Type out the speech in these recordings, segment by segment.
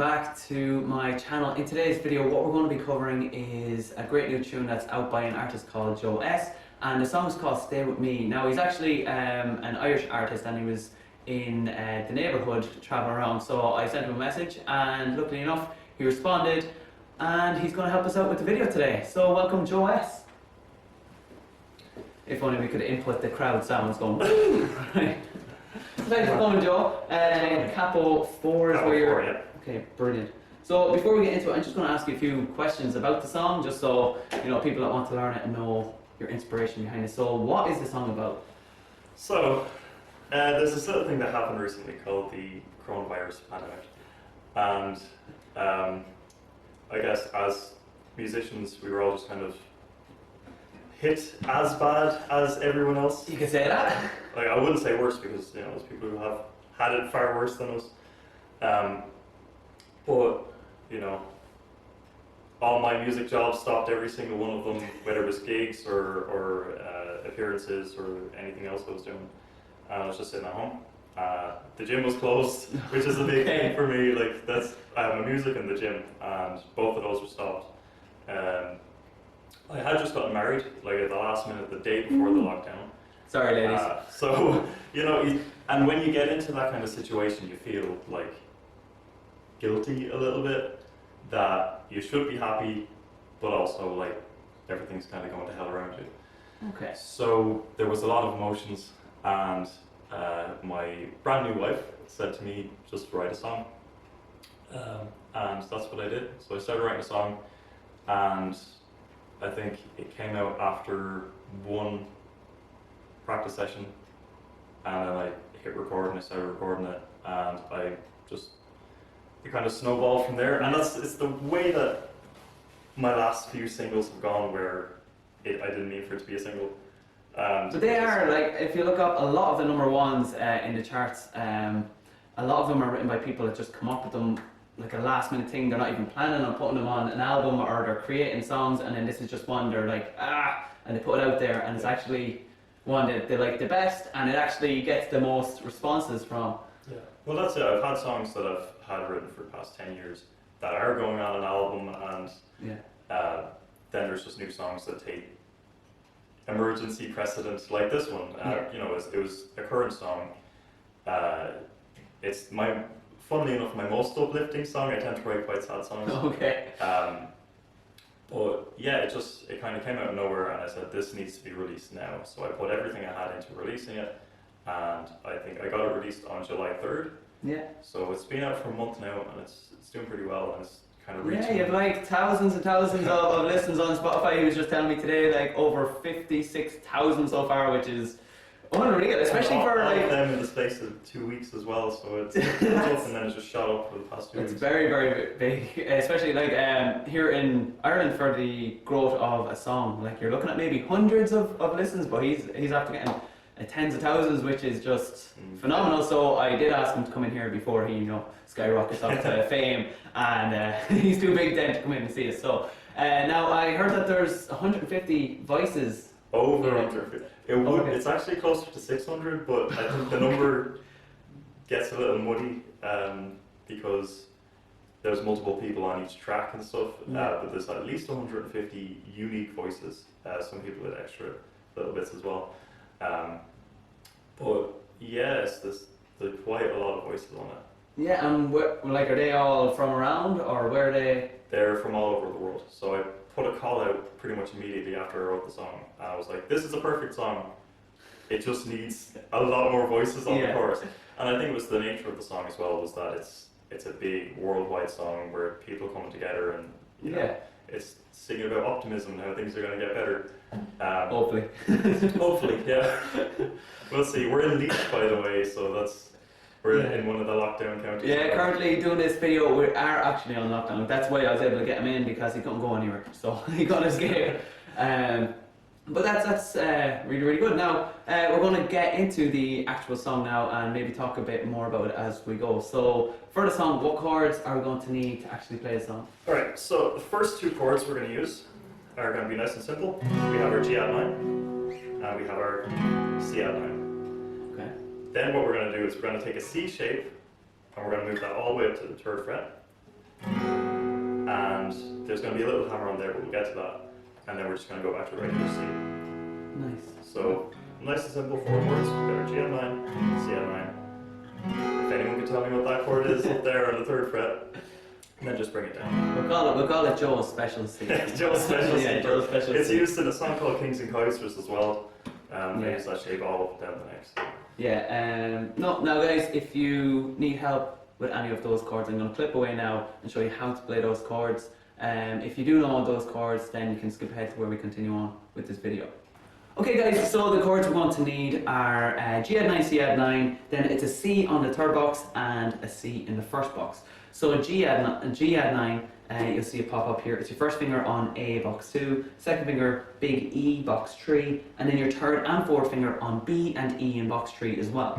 back to my channel. In today's video, what we're going to be covering is a great new tune that's out by an artist called Joe S, and the song is called Stay With Me. Now, he's actually an Irish artist, and he was in the neighbourhood travelling around, so I sent him a message, and luckily enough he responded, and he's going to help us out with the video today. So welcome, Joe S. If only we could input the crowd sounds going woo. Right. Thanks for coming, Joe. Capo 4 is where you're... Yeah. Okay, brilliant. So before we get into it, I'm just going to ask you a few questions about the song, just so people that want to learn it know your inspiration behind it. So what is the song about? So there's this little thing that happened recently called the coronavirus pandemic, and I guess as musicians we were all just kind of hit as bad as everyone else. You could say that. Like, I wouldn't say worse, because there's people who have had it far worse than us. But all my music jobs stopped, every single one of them, whether it was gigs or appearances or anything else I was doing. I was just sitting at home. The gym was closed, which is a big thing for me. Like, I have my music in the gym, and both of those were stopped. I had just gotten married, like at the last minute, the day before the lockdown. Sorry, ladies. So, and when you get into that kind of situation, you feel like guilty a little bit, that you should be happy, but also like everything's kind of going to hell around you. Okay. So there was a lot of emotions, and my brand new wife said to me, just write a song. And that's what I did. So I started writing a song, and I think it came out after one practice session, and then I hit record and I started recording it, and it kind of snowballed from there. And it's the way that my last few singles have gone, where I didn't mean for it to be a single. But they are, like, if you look up a lot of the number ones in the charts, a lot of them are written by people that just come up with them like a last minute thing. They're not even planning on putting them on an album, or they're creating songs, and then this is just one they're like, and they put it out there, and it's actually one that they like the best, and it actually gets the most responses from. Yeah, well, that's it. I've had songs that I've had written for the past 10 years that are going on an album, and then there's just new songs that take emergency precedence, like this one. It was a current song. It's funnily enough, my most uplifting song. I tend to write quite sad songs. Okay. But yeah, it kind of came out of nowhere, and I said, this needs to be released now. So I put everything I had into releasing it, and I think I got it released on July 3rd. Yeah. So it's been out for a month now, and it's doing pretty well, and it's kind of reaching. Yeah, you have like thousands and thousands of listens on Spotify. He was just telling me today, like over 56,000 so far, which is unreal, especially for like them in the space of 2 weeks as well. So it's up, and then it's just shot up for the past 2 weeks. It's very, very big, especially like here in Ireland for the growth of a song. Like, you're looking at maybe hundreds of listens, but he's after getting tens of thousands, which is just phenomenal. So I did ask him to come in here before he skyrockets up to fame, and he's too big then to come in and see us. So now I heard that there's 150 voices. Over 150. It's actually closer to 600, but I think the number gets a little muddy because there's multiple people on each track and stuff. But there's at least 150 unique voices. Some people with extra little bits as well. But yes, there's quite a lot of voices on it. Yeah, and are they all from around, or where are they? They're from all over the world. So I put a call out pretty much immediately after I wrote the song. I was like, this is a perfect song. It just needs a lot more voices on the chorus. And I think it was the nature of the song as well, was that it's a big worldwide song where people come together, and it's singing about optimism and how things are going to get better. Hopefully. Hopefully, yeah. We'll see. We're in Leeds, by the way, so we're in one of the lockdown counties. Yeah, currently doing this video, we are actually on lockdown. That's why I was able to get him in, because he couldn't go anywhere, so he got escape. But that's really, really good. Now, we're going to get into the actual song now, and maybe talk a bit more about it as we go. So, for the song, what chords are we going to need to actually play the song? Alright, so the first two chords we're going to use are going to be nice and simple. We have our G add 9, and we have our C add 9. Okay. Then what we're going to do is we're going to take a C shape, and we're going to move that all the way up to the 3rd fret. and there's going to be a little hammer on there, but we'll get to that. And then we're just going to go back to the regular C. Nice. So nice and simple, 4 chords. We've got our G Am9, C Am9. If anyone can tell me what that chord is up there on the 3rd fret, and then just bring it down. We'll call it Joe's special C. Joe's special C. Yeah, Joe's special It's C. used in a song called Kings and Coisters as well. They Yeah. use that shape all up and down the next. Yeah, no, now guys, if you need help with any of those chords, I'm going to clip away now and show you how to play those chords. If you do know all those chords, then you can skip ahead to where we continue on with this video. Okay guys, so the chords we're going to need are G add 9, C add 9, then it's a C on the 3rd box and a C in the 1st box. So G add 9, you'll see it pop up here. It's your 1st finger on A box 2, 2nd finger big E box 3, and then your 3rd and 4th finger on B and E in box 3 as well.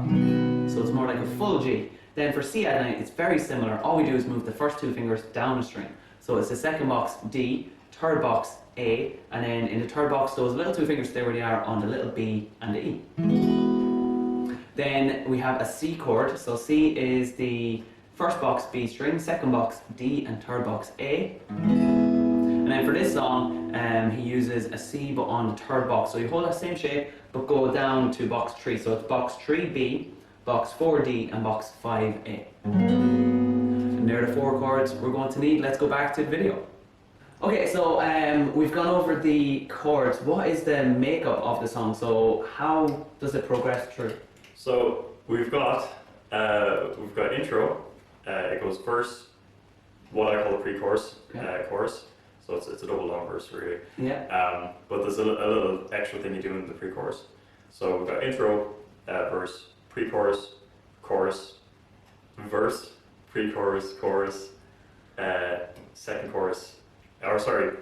So it's more like a full G. Then for C add 9, it's very similar. All we do is move the first 2 fingers down a string. So it's the 2nd box D, 3rd box A, and then in the 3rd box those little 2 fingers stay where they are on the little B and the E. Then we have a C chord. So C is the 1st box B string, 2nd box D, and 3rd box A. And then for this song, he uses a C but on the 3rd box. So you hold that same shape but go down to box 3. So it's box 3B, box 4D, and box 5A. And there are the 4 chords we're going to need. Let's go back to the video. Okay, so we've gone over the chords. What is the makeup of the song? So how does it progress through? So we've got intro. It goes verse, what I call the pre-chorus, chorus. So it's a double long verse really. Yeah. But there's a little extra thing you do in the pre-chorus. So we've got intro, verse, pre-chorus, chorus, verse, pre-chorus, chorus, 2nd chorus. Or sorry,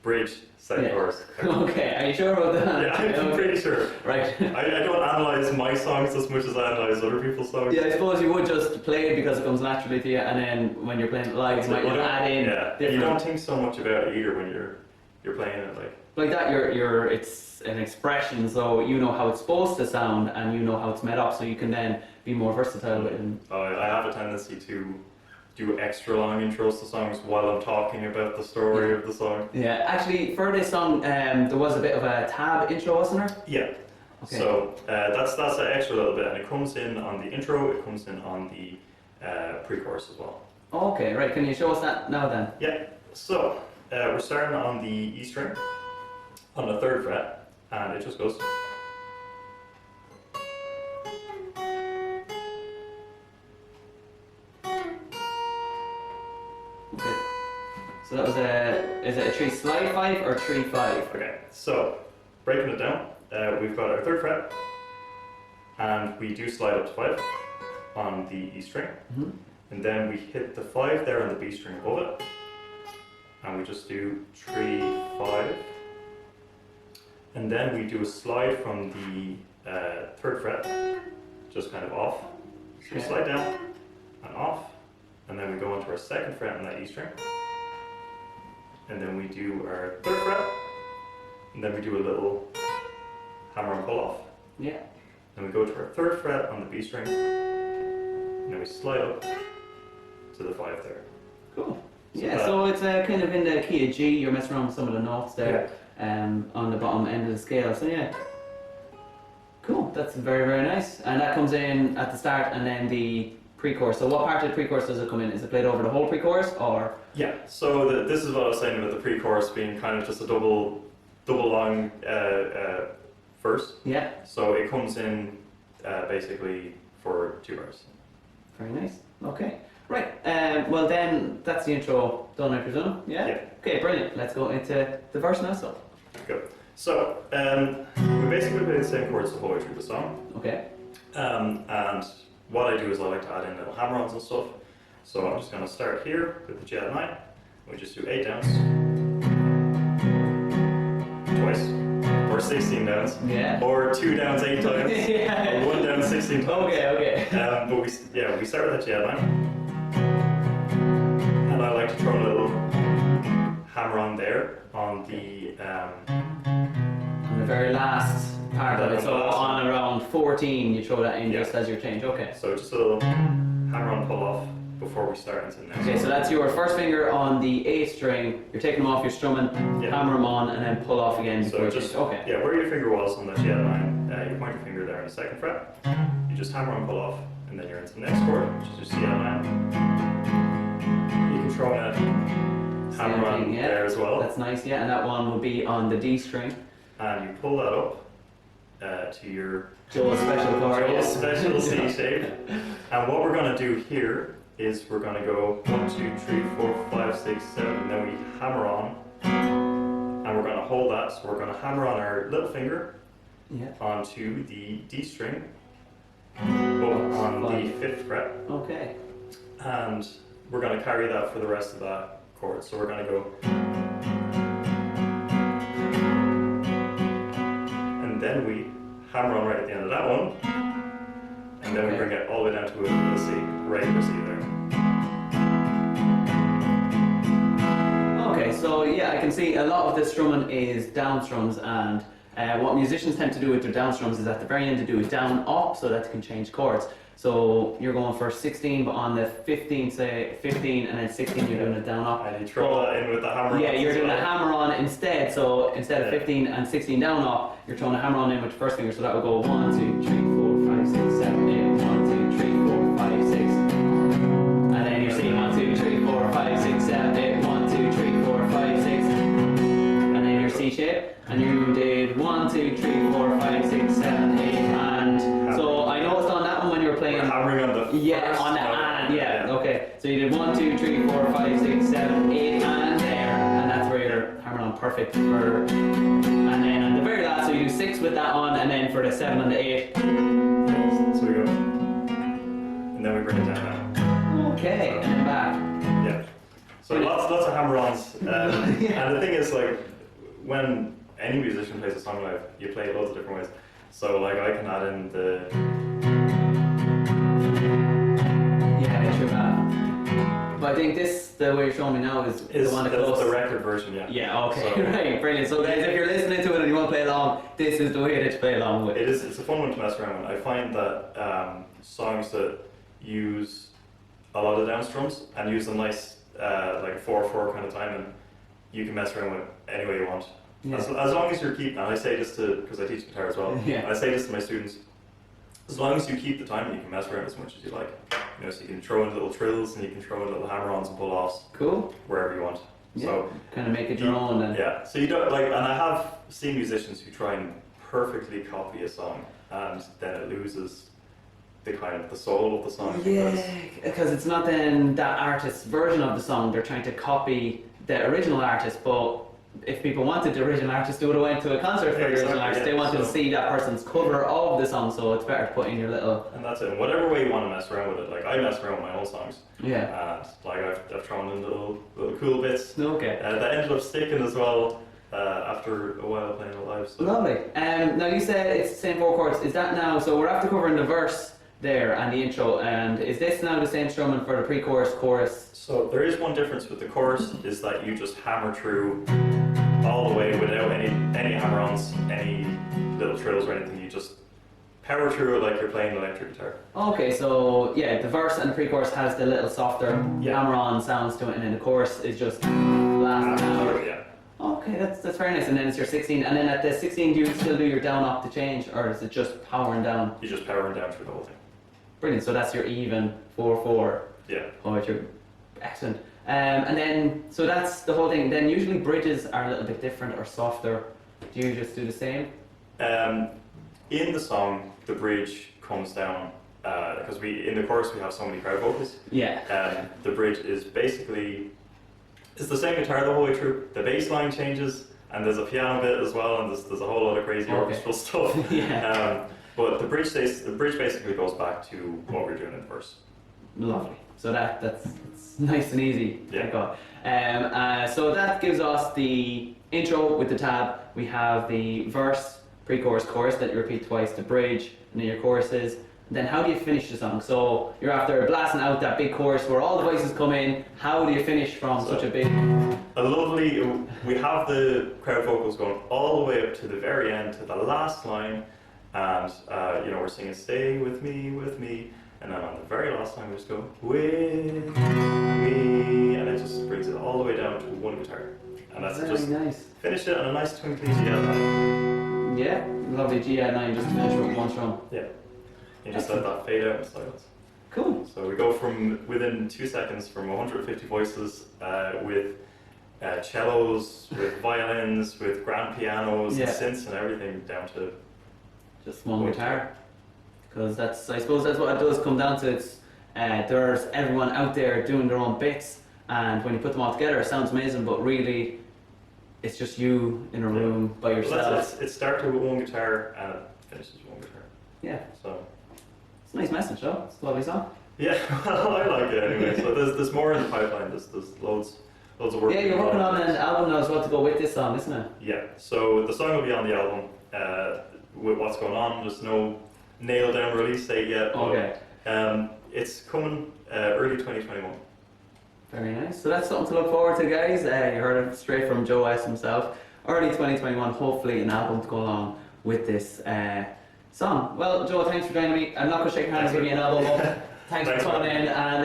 bridge, 2nd chorus. Okay, are you sure about that? Yeah, I'm pretty sure. Right. I don't analyse my songs as much as I analyse other people's songs. Yeah, I suppose you would just play it because it comes naturally to you, and then when you're playing it live, you might want to add in different. You don't think so much about it either when you're playing it like that. It's an expression, so you know how it's supposed to sound, and you know how it's made up, so you can then be more versatile with it. I have a tendency to do extra long intros to songs while I'm talking about the story of the song. Yeah, actually, for this song, there was a bit of a tab intro, wasn't there? Yeah. Okay. So that's an extra little bit, and it comes in on the intro. It comes in on the pre-chorus as well. Okay, right. Can you show us that now then? Yeah. So we're starting on the E string on the 3rd fret, and it just goes. Okay. So that was is it a 3 slide 5 or 3 5? Okay, so breaking it down, we've got our 3rd fret, and we do slide up to 5 on the E string, and then we hit the 5 there on the B string above it, and we just do 3 5, and then we do a slide from the 3rd fret, just kind of off. So we slide down and off, and then we go into our 2nd fret on that E string, and then we do our 3rd fret, and then we do a little hammer and pull off. Yeah. Then we go to our 3rd fret on the B string, and then we slide up to the 5 there. Cool. So it's kind of in the key of G. You're messing around with some of the notes there on the bottom end of the scale. So yeah. Cool. That's very, very nice. And that comes in at the start, and then the pre-chorus. So what part of the pre-chorus does it come in? Is it played over the whole pre-chorus, or? Yeah, so this is what I was saying about the pre-chorus being kind of just a double long verse. Yeah. So it comes in basically for 2 bars. Very nice. Okay. Right. Well then, that's the intro done, I presume. Yeah? Yeah. Okay, brilliant. Let's go into the verse now, so. Good. So we basically play the same chords the whole way through the song. Okay. And what I do is I like to add in little hammer-ons and stuff. So I'm just going to start here with the G add 9. We just do 8 downs. Twice. Or 16 downs. Yeah. Or 2 downs 8 times. Yeah. Or 1 down 16 times. Okay. But we start with that G add 9. And I like to throw a little hammer on there on the On the very last part of it, so on around 14 you throw that in just as your change. Okay. So just a little hammer on pull off. before we start into the next Okay, so chord. that's your first finger on the A string. You're taking them off, you're strumming, Yeah. hammer them on, and then pull off again before So you just, okay. yeah, where your finger was on the G line, you point your finger there on the 2nd fret, you just hammer and pull off, and then you're into the next chord, which is your C line. You can throw in a hammer Same on thing, yeah. there as well, That's nice, yeah, and that one will be on the D string. and you pull that up to your Joel's special chord. Joel's yes. special C shape. And what we're going to do here is we're going to go 1, 2, 3, 4, 5, 6, 7, and then we hammer on, and we're going to hold that. So we're going to hammer on our little finger Yeah. onto the D string, up on the 5th fret, Okay. and we're going to carry that for the rest of that chord. So we're going to go, and then we hammer on right at the end of that one, and then we Okay. bring it all the way down to a C, regular C there. Okay, so yeah, I can see a lot of this strumming is down strums, and what musicians tend to do with their down strums is at the very end to do it down up so that they can change chords. So you're going for 16, but on the 15, say 15, and then 16 you're doing it down up. And you throw that in with the hammer. Yeah, ons you're as doing a well. hammer on instead. So instead of Yeah. 15 and 16 down up, you're throwing a hammer on in with the first finger. So that will go 1, 2, 3, 4, 5, 6, 7, 8. 1, 2, 3, 4, 5, 6. And then you're seeing 1, 2, 3, 4, 5, 6, 7, 8. 1, 2, 3, 4, 5, 6. And then your C shape. And you did 1, 2, 3, 4, 5, 6, 7, 8. And so I noticed on that one when you were We're playing. hammering on the Yeah, first on the note. and, yeah, okay. So you did 1, 2, 3, 4, 5, 6, 7, 8, and there. And that's where you're hammering on perfect for. And then at the very last, so you do 6 with that on, and then for the 7 and the 8. So we go, and then we bring it down now. Okay, and then back. Yeah. So lots of hammer-ons. Yeah. And the thing is, like, when any musician plays a song live, you play it loads of different ways. So, like, I can add in the. Yeah, true that. But I think this, the way you're showing me now, is the one that That's goes. the record version, yeah. Yeah, okay, So- right, brilliant. So guys, if you're listening to it and you want to play along, this is the way that you play along with. It's a fun one to mess around with. I find that songs that use a lot of down strums and use a nice like 4/4 kind of timing, you can mess around with any way you want. Yeah. As long as you're keeping, and I say this to, because I teach guitar as well, Yeah. I say this to my students, as long as you keep the timing, you can mess around as much as you like. You know, so you can throw in little trills and you can throw in little hammer-ons and pull-offs Cool. wherever you want. Yeah. So Kind of make it your own then. yeah, so you don't like, and I have seen musicians who try and perfectly copy a song, and then it loses the kind of the soul of the song. Yeah, because it's not then that artist's version of the song. They're trying to copy the original artist, but if people wanted the original artist, they would have went to a concert for the original Exactly, artist. yeah. They wanted to So- see that person's cover of the song, so it's better to put in your little. And that's it. Whatever way you want to mess around with it. Like I mess around with my own songs, Yeah. and like I've thrown in little cool bits Okay. that ended up sticking as well after a while playing it live. So Lovely. Now you said it's the same 4 chords. Is that now? So we're after covering the verse there and the intro. And is this now the same strumming for the pre-chorus, chorus? So there is one difference with the chorus, is that you just hammer through all the way without any hammer-ons, any little trills or anything. You just power through it like you're playing an electric guitar. Okay, so yeah, the verse and the pre-chorus has the little softer Yeah. hammer-on sounds to it, and then the chorus is just blasting out. Yeah. Okay, that's very nice. And then it's your 16, and then at the 16, do you still do your down up to change, or is it just powering down? You're just powering down through the whole thing. Brilliant. So that's your even 4/4. Yeah. Oh, you're excellent. And then so that's the whole thing. Then usually bridges are a little bit different or softer. Do you just do the same? In the song, the bridge comes down because in the chorus we have so many crowd vocals. Yeah. The bridge is basically it's the same guitar the whole way through. The bass line changes, and there's a piano bit as well, and there's a whole lot of crazy Okay. orchestral stuff. Yeah. But the bridge basically goes back to what we're doing in the verse. Lovely. So that's it's nice and easy. Yeah. Thank God. So that gives us the intro with the tab. We have the verse, pre-chorus, chorus that you repeat twice, the bridge, and then your choruses. And then how do you finish the song? So you're after blasting out that big chorus where all the voices come in. How do you finish from such a big? We have the crowd vocals going all the way up to the very end, to the last line, and we're singing "Stay with me," And then on the very last time we just go, with me, and it just brings it all the way down to one guitar. And that's Very just, nice. finish it on a nice twinkly G9. Yeah, lovely G9 just to finish with one strum. Yeah. You just let that fade out in silence. Cool. So we go from within 2 seconds from 150 voices with cellos, with violins, with grand pianos, Yeah. and synths and everything down to Just one guitar. Because that's, I suppose that's what it does come down to. It's there's everyone out there doing their own bits, and when you put them all together, it sounds amazing. But really, it's just you in a room by Well, yourself. it started with one guitar and it finishes with one guitar. Yeah, So it's a nice message, though. It's a lovely song. yeah, well, I like it anyway. So there's more in the pipeline. There's loads of work. Yeah, you're working on an album now as well to go with this song, isn't it? Yeah. So the song will be on the album. With what's going on, there's no nailed down release date yet. But, Okay. it's coming early 2021. Very nice. So that's something to look forward to, guys. You heard it straight from Joe S himself. Early 2021, hopefully an album to go along with this song. Well, Joe, thanks for joining me. I'm not going to shake your hand and give you an album up. Thanks for tuning in. And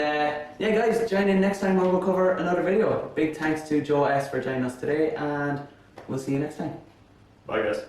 yeah, guys, join in next time where we'll cover another video. Big thanks to Joe S for joining us today, and we'll see you next time. Bye, guys.